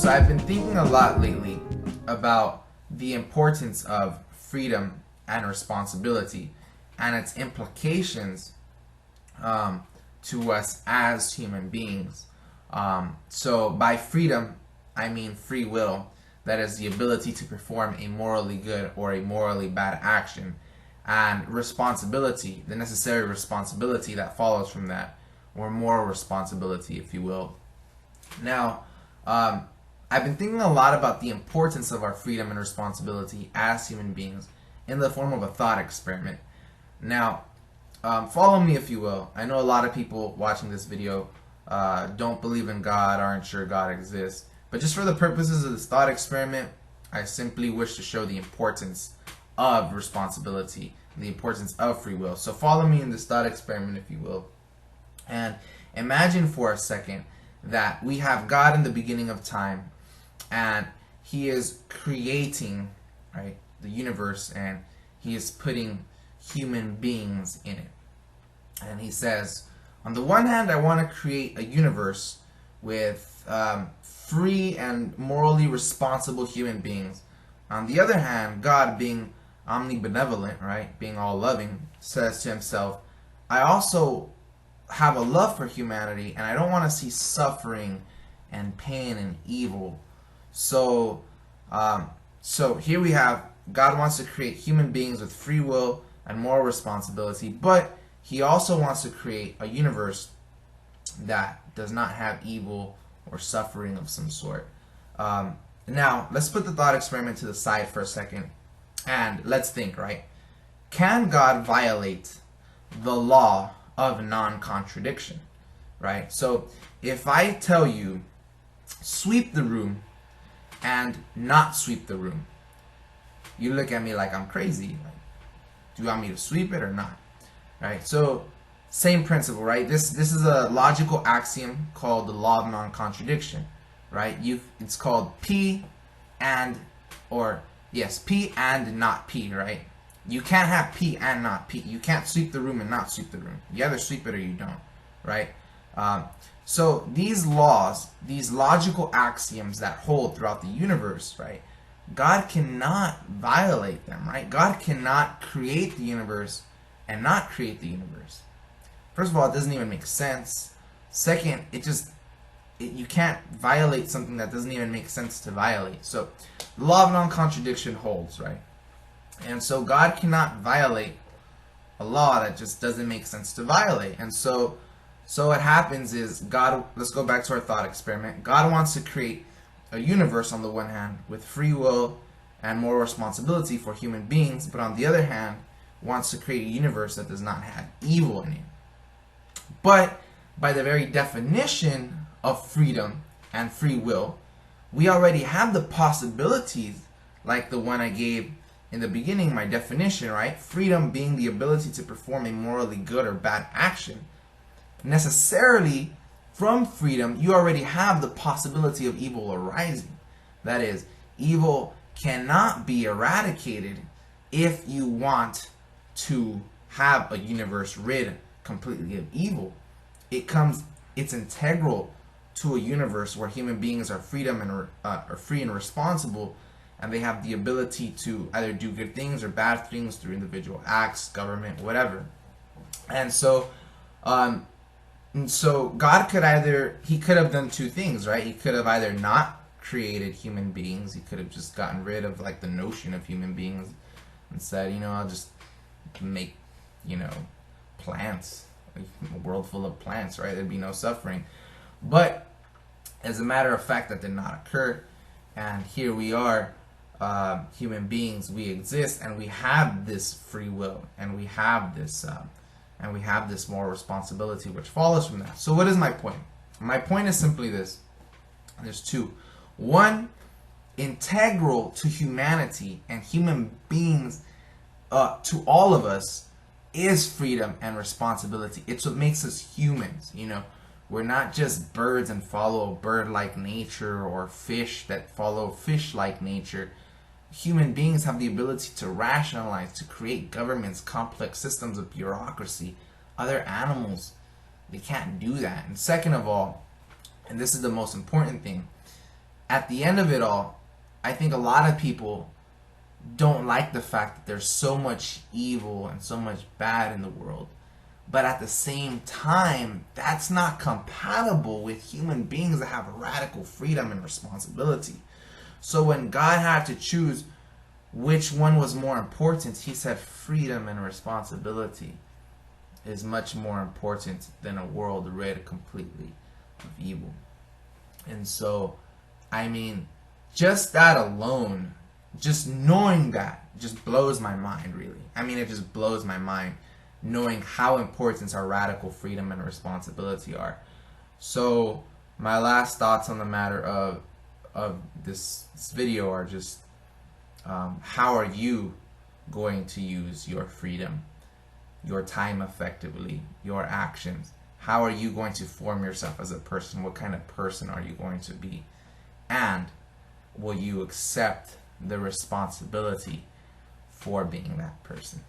So I've been thinking a lot lately about the importance of freedom and responsibility and its implications to us as human beings. So by freedom, I mean free will. That is the ability to perform a morally good or a morally bad action. And responsibility, the necessary responsibility that follows from that, or moral responsibility, if you will. Now, I've been thinking a lot about the importance of our freedom and responsibility as human beings in the form of a thought experiment. Now, follow me if you will. I know a lot of people watching this video don't believe in God, aren't sure God exists. But just for the purposes of this thought experiment, I simply wish to show the importance of responsibility, the importance of free will. So follow me in this thought experiment if you will. And imagine for a second that we have God in the beginning of time, and He is creating, right, the universe, and He is putting human beings in it. And He says, on the one hand, I want to create a universe with free and morally responsible human beings. On the other hand, God, being omnibenevolent, right, being all loving, says to Himself, I also have a love for humanity, and I don't want to see suffering and pain and evil. So here we have God wants to create human beings with free will and moral responsibility, but He also wants to create a universe that does not have evil or suffering of some sort. Now, let's put the thought experiment to the side for a second, and let's think, right? Can God violate the law of non-contradiction, right? So if I tell you sweep the room and not sweep the room, you look at me like I'm crazy. Like, do you want me to sweep it or not? Right? So same principle, right? This is a logical axiom called the law of non-contradiction, right? It's called P and not P, right? You can't have P and not P. You can't sweep the room and not sweep the room. You either sweep it or you don't, right? So these laws, these logical axioms that hold throughout the universe, right? God cannot violate them, right? God cannot create the universe and not create the universe. First of all, it doesn't even make sense. Second, you can't violate something that doesn't even make sense to violate. So the law of non-contradiction holds, right? And so God cannot violate a law that just doesn't make sense to violate. And so what happens is God, let's go back to our thought experiment. God wants to create a universe on the one hand with free will and moral responsibility for human beings, but on the other hand wants to create a universe that does not have evil in it. But by the very definition of freedom and free will, we already have the possibilities like the one I gave in the beginning, my definition, right? Freedom being the ability to perform a morally good or bad action. Necessarily, from freedom, you already have the possibility of evil arising. That is, evil cannot be eradicated if you want to have a universe rid completely of evil. It's integral to a universe where human beings are free and responsible, and they have the ability to either do good things or bad things through individual acts, government, whatever. And so God could have done two things, right? He could have either not created human beings. He could have just gotten rid of like the notion of human beings and said, I'll just make, plants, a world full of plants, right? There'd be no suffering. But as a matter of fact, that did not occur. And here we are, human beings, we exist, and we have this free will, and we have this moral responsibility which follows from that. So what is my point? My point is simply this. There's two. One, integral to humanity and human beings, to all of us, is freedom and responsibility. It's what makes us humans. We're not just birds and follow bird-like nature, or fish that follow fish-like nature. Human beings have the ability to rationalize, to create governments, complex systems of bureaucracy. Other animals, they can't do that. And second of all, and this is the most important thing, at the end of it all, I think a lot of people don't like the fact that there's so much evil and so much bad in the world. But at the same time, that's not compatible with human beings that have radical freedom and responsibility. So when God had to choose which one was more important, he said freedom and responsibility is much more important than a world rid completely of evil. And so, I mean, just that alone, just knowing that, just blows my mind, really. I mean, it just blows my mind, knowing how important our radical freedom and responsibility are. So, my last thoughts on the matter of this video are just, how are you going to use your freedom, your time effectively, your actions? How are you going to form yourself as a person? What kind of person are you going to be? And will you accept the responsibility for being that person?